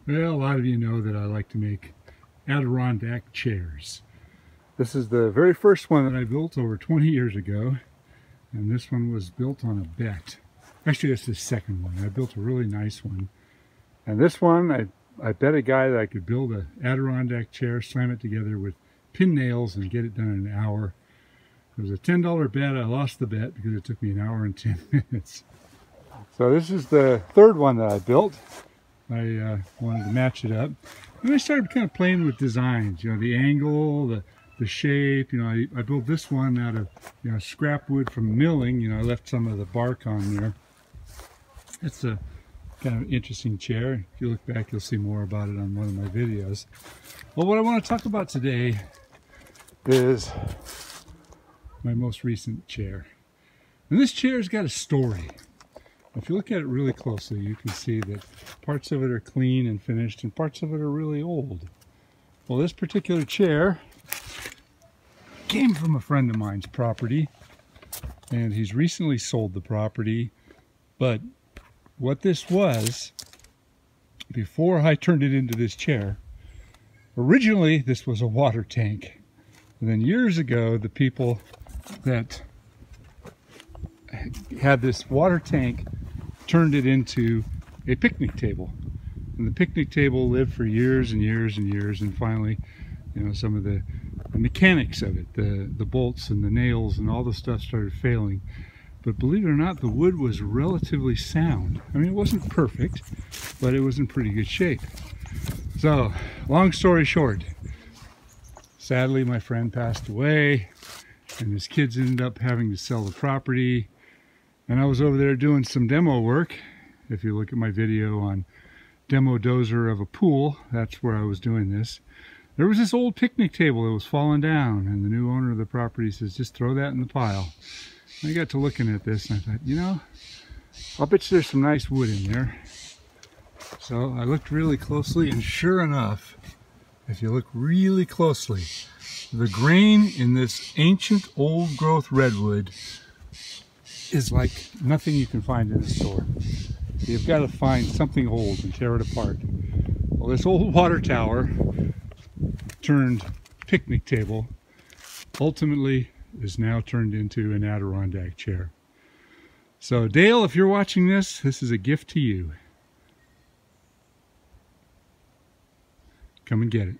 Well, a lot of you know that I like to make Adirondack chairs. This is the very first one that I built over 20 years ago, and this one was built on a bet. Actually, it's the second one. I built a really nice one. And this one, I bet a guy that I could build an Adirondack chair, slam it together with pin nails, and get it done in an hour. It was a $10 bet. I lost the bet because it took me an hour and 10 minutes. So this is the third one that I built. I wanted to match it up. And I started kind of playing with designs, you know, the angle, the shape. You know, I built this one out of, you know, scrap wood from milling. You know, I left some of the bark on there. It's a kind of interesting chair. If you look back, you'll see more about it on one of my videos. Well, what I want to talk about today is my most recent chair. And this chair's got a story. If you look at it really closely, you can see that parts of it are clean and finished and parts of it are really old. Well, this particular chair came from a friend of mine's property, and he's recently sold the property. But what this was, before I turned it into this chair, originally this was a water tank. And then years ago, the people that had this water tank turned it into a picnic table. And the picnic table lived for years and years and years, and finally, you know, some of the mechanics of it, the bolts and the nails and all the stuff started failing. But believe it or not, the wood was relatively sound. I mean, it wasn't perfect, but it was in pretty good shape. So, long story short, sadly my friend passed away, and his kids ended up having to sell the property. And I was over there doing some demo work. If you look at my video on demo dozer of a pool, that's where I was doing this. There was this old picnic table that was falling down, and the new owner of the property says, just throw that in the pile. And I got to looking at this, and I thought, you know, I'll bet you there's some nice wood in there. So I looked really closely, and sure enough, if you look really closely, the grain in this ancient old growth redwood is like nothing you can find in the store. You've got to find something old and tear it apart. Well, this old water tower turned picnic table ultimately is now turned into an Adirondack chair. So Dale, if you're watching this is a gift to you. Come and get it.